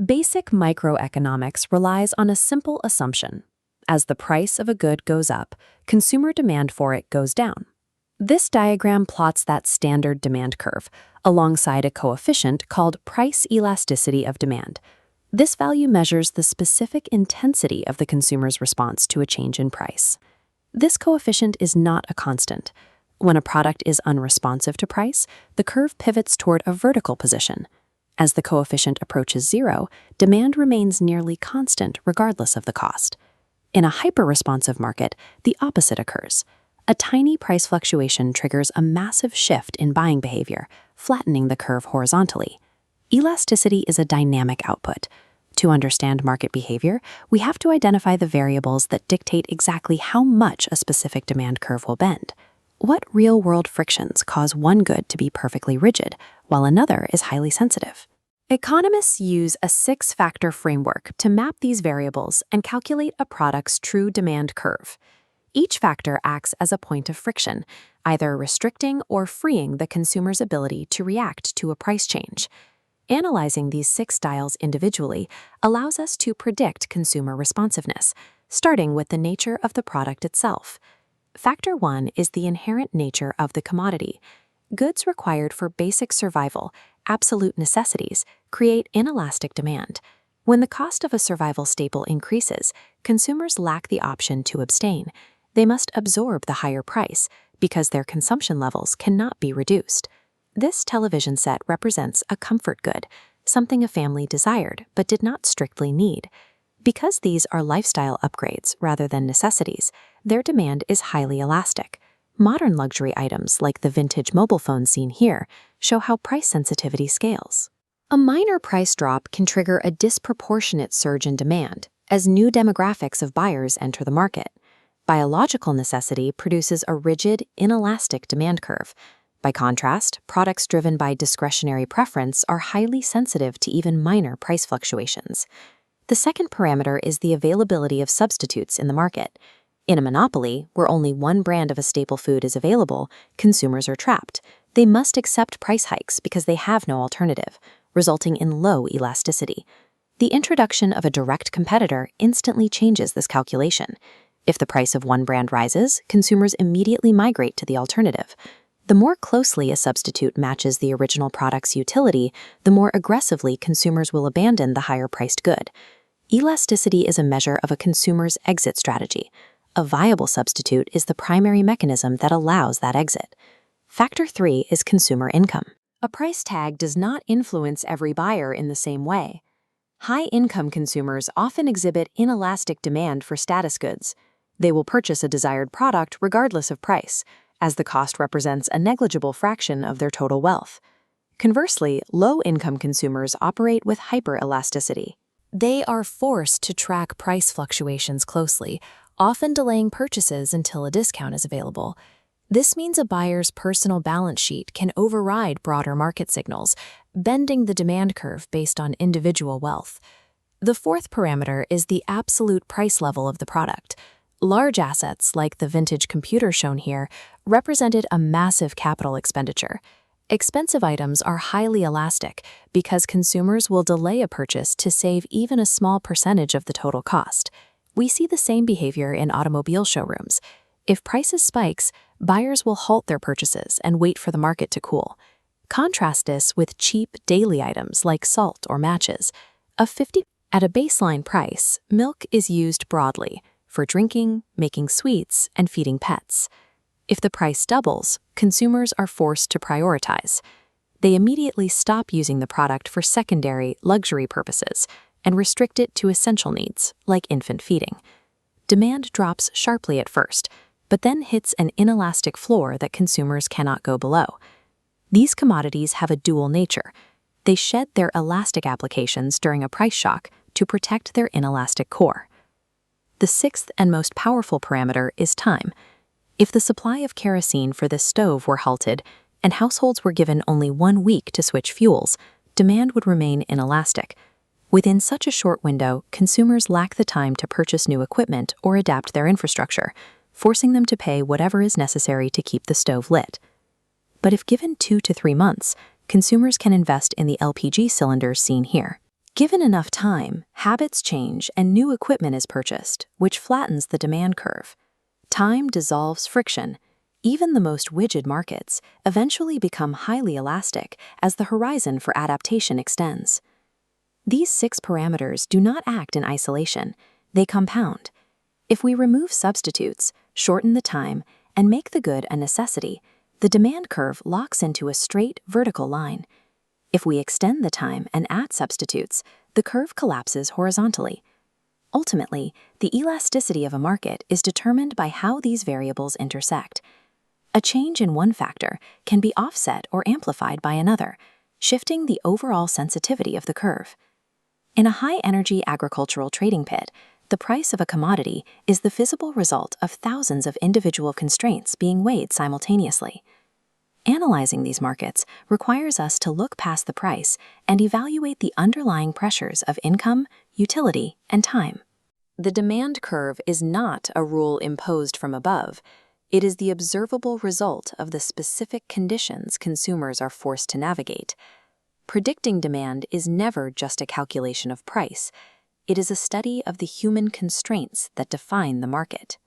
Basic microeconomics relies on a simple assumption. As the price of a good goes up, consumer demand for it goes down. This diagram plots that standard demand curve alongside a coefficient called price elasticity of demand. This value measures the specific intensity of the consumer's response to a change in price. This coefficient is not a constant. When a product is unresponsive to price, the curve pivots toward a vertical position. As the coefficient approaches zero, demand remains nearly constant regardless of the cost. In a hyper-responsive market, the opposite occurs. A tiny price fluctuation triggers a massive shift in buying behavior, flattening the curve horizontally. Elasticity is a dynamic output. To understand market behavior, we have to identify the variables that dictate exactly how much a specific demand curve will bend. What real-world frictions cause one good to be perfectly rigid, while another is highly sensitive? Economists use a 6-factor framework to map these variables and calculate a product's true demand curve. Each factor acts as a point of friction, either restricting or freeing the consumer's ability to react to a price change. Analyzing these 6 styles individually allows us to predict consumer responsiveness, starting with the nature of the product itself. Factor 1 is the inherent nature of the commodity. Goods required for basic survival, absolute necessities, create inelastic demand. When the cost of a survival staple increases, consumers lack the option to abstain. They must absorb the higher price because their consumption levels cannot be reduced. This television set represents a comfort good, something a family desired but did not strictly need. Because these are lifestyle upgrades rather than necessities, their demand is highly elastic. Modern luxury items like the vintage mobile phone seen here show how price sensitivity scales. A minor price drop can trigger a disproportionate surge in demand as new demographics of buyers enter the market. Biological necessity produces a rigid, inelastic demand curve. By contrast, products driven by discretionary preference are highly sensitive to even minor price fluctuations. The second parameter is the availability of substitutes in the market. In a monopoly, where only one brand of a staple food is available, consumers are trapped. They must accept price hikes because they have no alternative, resulting in low elasticity. The introduction of a direct competitor instantly changes this calculation. If the price of one brand rises, consumers immediately migrate to the alternative. The more closely a substitute matches the original product's utility, the more aggressively consumers will abandon the higher-priced good. Elasticity is a measure of a consumer's exit strategy. A viable substitute is the primary mechanism that allows that exit. Factor 3 is consumer income. A price tag does not influence every buyer in the same way. High-income consumers often exhibit inelastic demand for status goods. They will purchase a desired product regardless of price, as the cost represents a negligible fraction of their total wealth. Conversely, low-income consumers operate with hyperelasticity. They are forced to track price fluctuations closely, often delaying purchases until a discount is available. This means a buyer's personal balance sheet can override broader market signals, bending the demand curve based on individual wealth. The fourth parameter is the absolute price level of the product. Large assets, like the vintage computer shown here, represented a massive capital expenditure. Expensive items are highly elastic because consumers will delay a purchase to save even a small percentage of the total cost. We see the same behavior in automobile showrooms. If prices spikes, buyers will halt their purchases and wait for the market to cool. Contrast this with cheap daily items like salt or matches. At a baseline price, milk is used broadly for drinking, making sweets, and feeding pets. If the price doubles, consumers are forced to prioritize. They immediately stop using the product for secondary, luxury purposes and restrict it to essential needs, like infant feeding. Demand drops sharply at first, but then hits an inelastic floor that consumers cannot go below. These commodities have a dual nature. They shed their elastic applications during a price shock to protect their inelastic core. The sixth and most powerful parameter is time. If the supply of kerosene for this stove were halted and households were given only 1 week to switch fuels, demand would remain inelastic. Within such a short window, consumers lack the time to purchase new equipment or adapt their infrastructure, forcing them to pay whatever is necessary to keep the stove lit. But if given 2 to 3 months, consumers can invest in the LPG cylinders seen here. Given enough time, habits change and new equipment is purchased, which flattens the demand curve. Time dissolves friction. Even the most rigid markets eventually become highly elastic as the horizon for adaptation extends. These 6 parameters do not act in isolation, they compound. If we remove substitutes, shorten the time, and make the good a necessity, the demand curve locks into a straight, vertical line. If we extend the time and add substitutes, the curve collapses horizontally. Ultimately, the elasticity of a market is determined by how these variables intersect. A change in one factor can be offset or amplified by another, shifting the overall sensitivity of the curve. In a high-energy agricultural trading pit, the price of a commodity is the visible result of thousands of individual constraints being weighed simultaneously. Analyzing these markets requires us to look past the price and evaluate the underlying pressures of income, utility, and time. The demand curve is not a rule imposed from above. It is the observable result of the specific conditions consumers are forced to navigate. Predicting demand is never just a calculation of price. It is a study of the human constraints that define the market.